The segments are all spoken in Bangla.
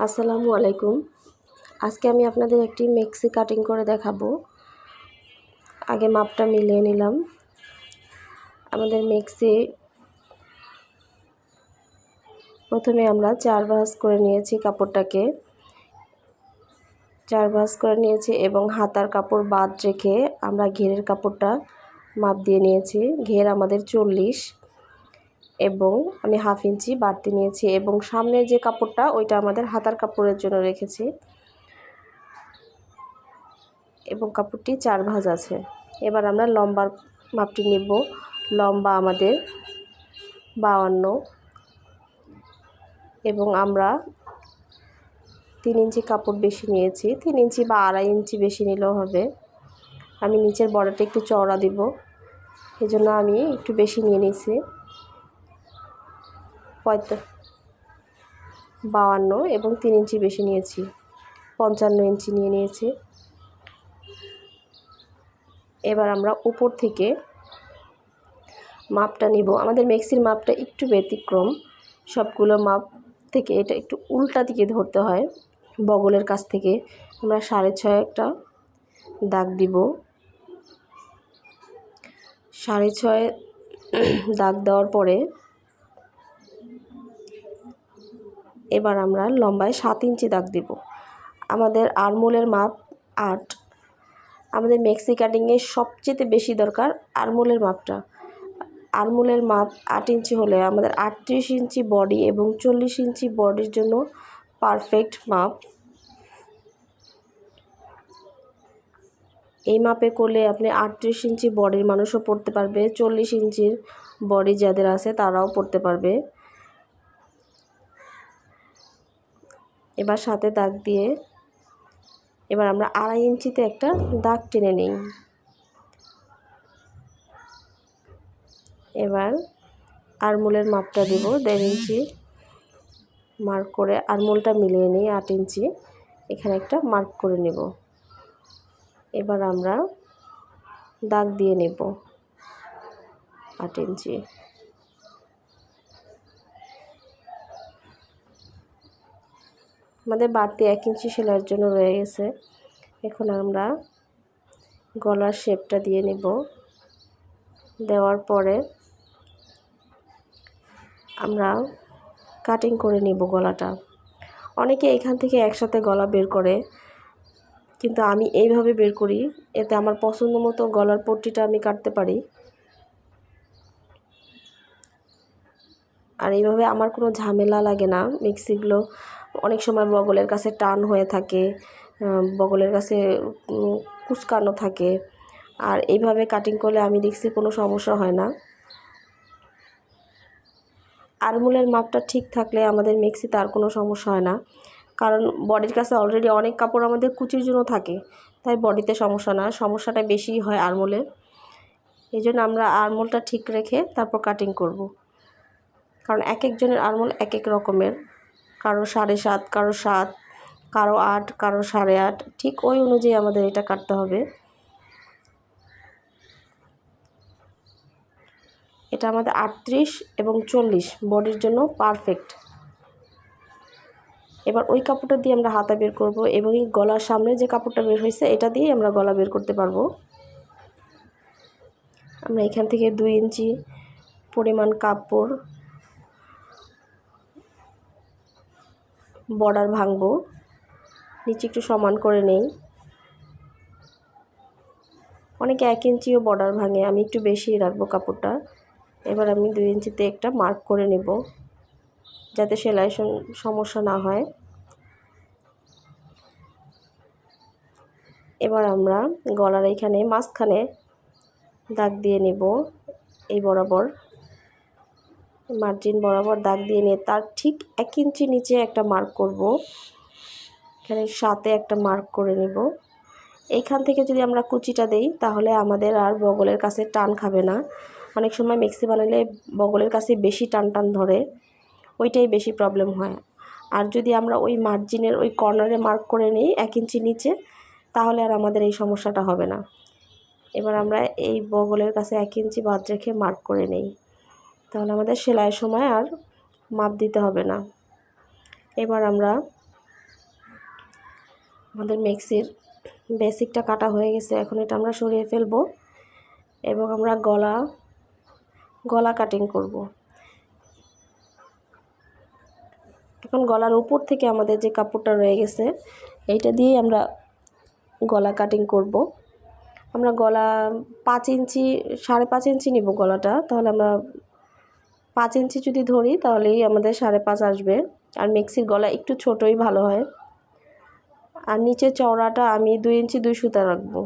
আসসালামু আলাইকুম। আজকে আমি আপনাদের একটি মেক্সি কাটিং করে দেখাবো। আগে মাপটা মিলিয়ে নিলাম। আমাদের মেক্সি প্রথমে আমরা 4 ভাঁজ করে নিয়েছি কাপড়টাকে। 4 ভাঁজ করে নিয়েছি এবং হাতার কাপড় বাদ রেখে আমরা ঘেরের কাপড়টা মাপ দিয়ে নিয়েছি। ঘের আমাদের 40 এবং আমি হাফ ইঞ্চি বাড়তি নিয়েছি এবং সামনের যে কাপড়টা ওইটা আমাদের হাতার কাপড়ের জন্য রেখেছি এবং কাপড়টি 4 ভাঁজ আছে। এবার আমরা লম্বার মাপটি নেব। লম্বা আমাদের 52 এবং আমরা 3 ইঞ্চি কাপড় বেশি নিয়েছি। 3 ইঞ্চি বা 2.5 ইঞ্চি বেশি নিলেও হবে। আমি নিচের বর্ডারটা একটু চওড়া দিব, এজন্য আমি একটু বেশি নিয়ে নিয়েছি। 52 এবং 3 ইঞ্চি বেশি নিয়েছি, 55 ইঞ্চি নিয়ে নিয়েছি। এবার আমরা উপর থেকে মাপটা নিব। আমাদের মেক্সির মাপটা একটু ব্যতিক্রম, সবগুলো মাপ থেকে এটা একটু উল্টা দিকে ধরতে হয়। বগলের কাছ থেকে আমরা 6.5 একটা দাগ দিব। 6.5 দাগ দেওয়ার পরে এবার আমরা লম্বায় 7 ইঞ্চি দাগ দিব। আমাদের আরমোলের মাপ 8। আমাদের মেক্সি কাটিংয়ে সবচেয়ে বেশি দরকার আরমোলের মাপটা। আরমোলের মাপ 8 ইঞ্চি হলে আমাদের 38 ইঞ্চি বডি এবং 40 ইঞ্চি বডির জন্য পারফেক্ট মাপ। এই মাপে করলে আপনি 38 ইঞ্চি বডির মানুষও পড়তে পারবে, 40 ইঞ্চির বডি যাদের আছে তারাও পড়তে পারবে। এবার সাথে দাগ দিয়ে এবার আমরা 2.5 ইঞ্চিতে একটা দাগ টেনে নিই। এবার আরমোলের মাপটা দেব 1.5 ইঞ্চি মার্ক করে আরমোলটা মিলিয়ে নিই 8 ইঞ্চি, এখানে একটা মার্ক করে নেব। এবার আমরা দাগ দিয়ে নেব 8 ইঞ্চি। আমাদের বাড়তি 1 ইঞ্চি সেলাইয়ের জন্য রয়ে গেছে। এখন আমরা গলার শেপটা দিয়ে নেব। দেওয়ার পরে আমরা কাটিং করে নেব গলাটা। অনেকে এখান থেকে একসাথে গলা বের করে, কিন্তু আমি এইভাবে বের করি, এতে আমার পছন্দ মতো গলার পট্টিটা আমি কাটতে পারি। আর এইভাবে আমার কোনো ঝামেলা লাগে না। মেক্সিগুলো অনেক সময় বগলের কাছে টান হয়ে থাকে, বগলের কাছে কুঁচকানো থাকে। আর এইভাবে কাটিং করলে আমি দেখছি কোনো সমস্যা হয় না। আরমোলের মাপটা ঠিক থাকলে আমাদের মেক্সিতে আর কোনো সমস্যা হয় না, কারণ বডির কাছে অলরেডি অনেক কাপড় আমাদের কুচির জন্য থাকে, তাই বডিতে সমস্যা না, সমস্যাটা বেশি হয় আরমোলে। এই জন্য আমরা আরমোলটা ঠিক রেখে তারপর কাটিং করব, কারণ এক একজনের আরমোল এক এক রকমের, কারো 7.5, কারো 7, কারো 8, কারো 8.5, ঠিক ওই অনুযায়ী আমাদের এটা কাটতে হবে। এটা আমাদের 38 এবং 40 বডির জন্য পারফেক্ট। এবার ওই কাপড়টা দিয়ে আমরা হাতা বের করব এবং এই গলার সামনে যে কাপড়টা বের হয়েছে এটা দিয়ে আমরা গলা বের করতে পারবো। আমরা এখান থেকে 2 ইঞ্চি পরিমাণ কাপড় বর্ডার ভাঙবো, নিচে একটু সমান করে নেই। অনেকে 1 ইঞ্চিও বর্ডার ভাঙে, আমি একটু বেশি রাখবো কাপড়টা। এবার আমি 2 ইঞ্চিতে একটা মার্ক করে নেব, যাতে সেলাই সমস্যা না হয়। এবার আমরা গলার এখানে মাঝখানে দাগ দিয়ে নেব, এই বরাবর মার্জিন বরাবর দাগ দিয়ে নিয়ে তার ঠিক 1 ইঞ্চি নিচে একটা মার্ক করব। এখানে 7-এ একটা মার্ক করে নেব। এইখান থেকে যদি আমরা কুচিটা দেই তাহলে আমাদের আর বগলের কাছে টান খাবে না। অনেক সময় মেক্সি বানালে বগলের কাছে বেশি টান টান ধরে, ওইটাই বেশি প্রবলেম হয়। আর যদি আমরা ওই মার্জিনের ওই কর্নারে মার্ক করে নিই 1 ইঞ্চি নিচে, তাহলে আর আমাদের এই সমস্যাটা হবে না। এবার আমরা এই বগলের কাছে 1 ইঞ্চি বাদ রেখে মার্ক করে নেই, তাহলে আমাদের সেলাইয়ের সময় আর মাপ দিতে হবে না। এবার আমরা আমাদের মেক্সির বেসিকটা কাটা হয়ে গেছে। এখন এটা আমরা সরিয়ে ফেলবো এবং আমরা গলা কাটিং করব। এখন গলার উপর থেকে আমাদের যে কাপড়টা রয়ে গেছে এইটা দিয়েই আমরা গলা কাটিং করব। আমরা গলা 5 ইঞ্চি 5.5 ইঞ্চি নিব গলাটা, তাহলে আমরা 5 ইঞ্চি যদি ধরি তাহলেই আমাদের 5.5 আসবে। আর মেক্সির গলা একটু ছোটই ভালো হয়। আর নিচে চওড়াটা আমি 2 ইঞ্চি 2 সুতা রাখবো।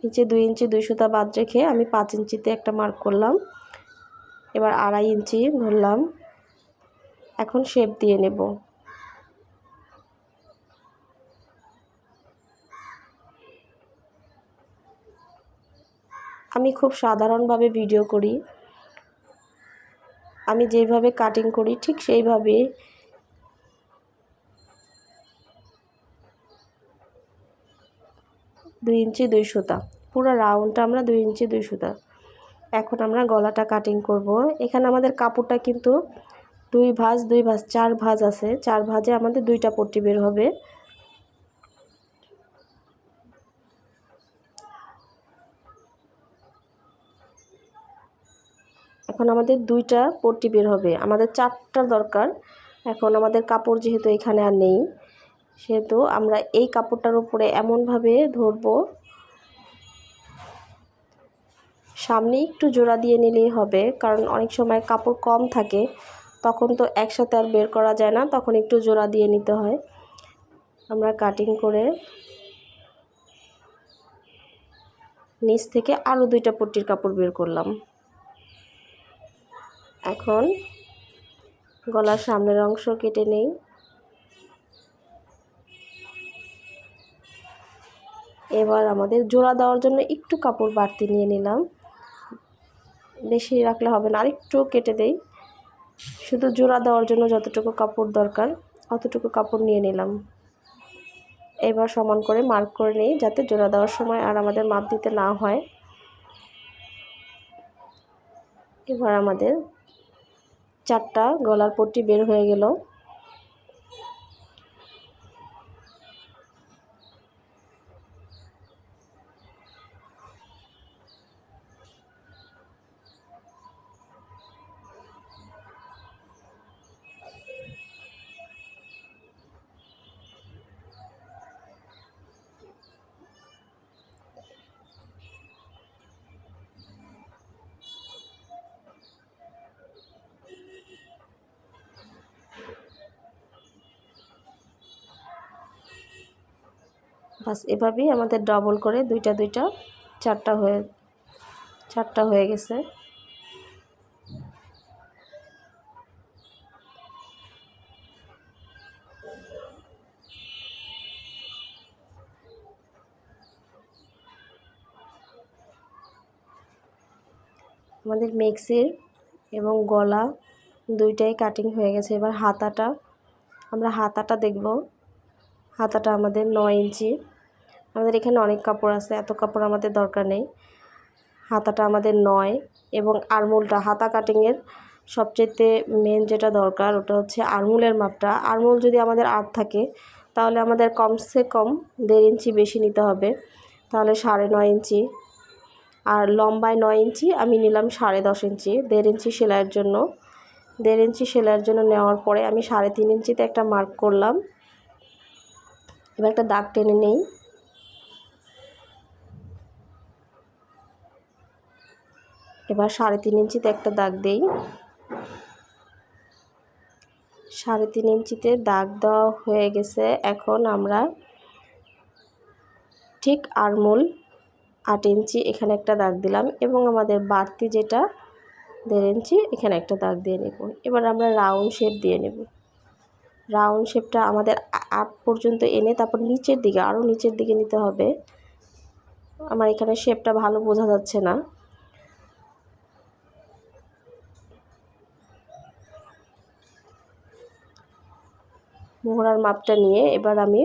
নিচে 2 ইঞ্চি 2 সুতা বাদ রেখে আমি 5 ইঞ্চিতে একটা মার্ক করলাম। এবার 2.5 ইঞ্চি ধরলাম। এখন শেপ দিয়ে নেব। আমি খুব সাধারণভাবে ভিডিও করি, আমি যেভাবে কাটিং করি ঠিক সেইভাবে দুই ইঞ্চি 2 সুতা, পুরো রাউন্ডটা আমরা 2 ইঞ্চি 2 সুতা। এখন আমরা গলাটা কাটিং করব। এখানে আমাদের কাপড়টা কিন্তু 2 ভাঁজ 4 ভাঁজ আছে। 4 ভাঁজে আমাদের 2টা পট্টি বের হবে। এখন আমাদের 2টা পট্টি বের হবে, আমাদের 4টা দরকার। এখন আমাদের কাপড় যেহেতু এখানে আর নেই, সেহেতু আমরা এই কাপড়টার উপরে এমনভাবে ধরবো, সামনে একটু জোড়া দিয়ে নিলেই হবে, কারণ অনেক সময় কাপড় কম থাকে, তখন তো একসাথে আর বের করা যায় না, তখন একটু জোড়া দিয়ে নিতে হয়। আমরা কাটিং করে নিচ থেকে আরও 2টা পট্টির কাপড় বের করলাম। এখন গলার সামনের অংশ কেটে নেই। এবার আমাদের জোড়া দেওয়ার জন্য একটু কাপড় বাড়তি নিয়ে নিলাম, বেশি রাখলে হবে না, আরেকটু কেটে দেই। শুধু জোড়া দেওয়ার জন্য যতটুকু কাপড় দরকার অতটুকু কাপড় নিয়ে নিলাম। এবার সমান করে মার্ক করে নিই, যাতে জোড়া দেওয়ার সময় আর আমাদের মাপ দিতে না হয়। এবার আমাদের 4টা গলার পট্টি বের হয়ে গেল। বাস এভাবেই আমাদের ডবল করে 2টা 4টা হয়ে গেছে। আমাদের মেক্সির এবং গলা 2টাই কাটিং হয়ে গেছে। এবার আমরা হাতাটা দেখব। হাতাটা আমাদের 9 ইঞ্চি। আমাদের এখানে অনেক কাপড় আছে, এত কাপড় আমাদের দরকার নেই। হাতাটা আমাদের 9 এবং আরমোলটা, হাতা কাটিংয়ের সবচেয়ে মেন যেটা দরকার ওটা হচ্ছে আরমোলের মাপটা। আরমোল যদি আমাদের 8 থাকে তাহলে আমাদের কমসে কম 1.5 ইঞ্চি বেশি নিতে হবে, তাহলে 9.5 ইঞ্চি। আর লম্বায় 9 ইঞ্চি, আমি নিলাম 10.5 ইঞ্চি। 1.5 ইঞ্চি সেলাইয়ের জন্য 1.5 ইঞ্চি সেলাইয়ের জন্য নেওয়ার পরে আমি 3.5 ইঞ্চিতে একটা মার্ক করলাম। এবার একটা দাগ টেনে নেই। এবার 3.5 ইঞ্চিতে একটা দাগ দেই। 3.5 ইঞ্চিতে দাগ দেওয়া হয়ে গেছে। এখন আমরা ঠিক আরমোল 8 ইঞ্চি এখানে একটা দাগ দিলাম এবং আমাদের বাড়তি যেটা 1.5 ইঞ্চি এখানে একটা দাগ দিয়ে নেব। এবার আমরা রাউন্ড শেপ দিয়ে নেব। রাউন্ড শেপটা আমাদের 8 পর্যন্ত এনে তারপর নিচের দিকে, আরও নিচের দিকে নিতে হবে। আমার এখানে শেপটা ভালো বোঝা যাচ্ছে না। মোহরার মাপটা নিয়ে এবার আমি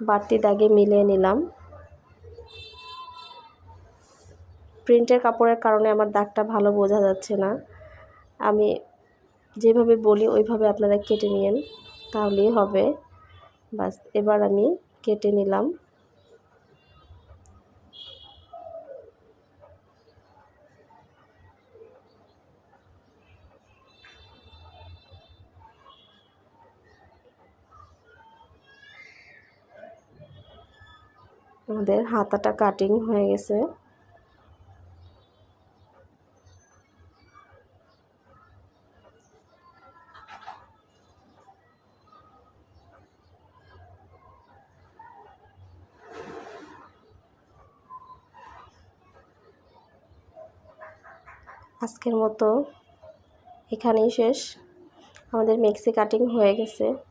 বাড়তি দাগে মিলিয়ে নিলাম। প্রিন্টের কাপড়ের কারণে আমার দাগটা ভালো বোঝা যাচ্ছে না। আমি যেভাবে বলি ওইভাবে আপনারা কেটে নিন, তাহলেই হবে। বাস, এবার আমি কেটে নিলাম। আমাদের হাতাটা কাটিং হয়ে গেছে। আজকের মতো এখানেই শেষ। আমাদের মেক্সি কাটিং হয়ে গেছে।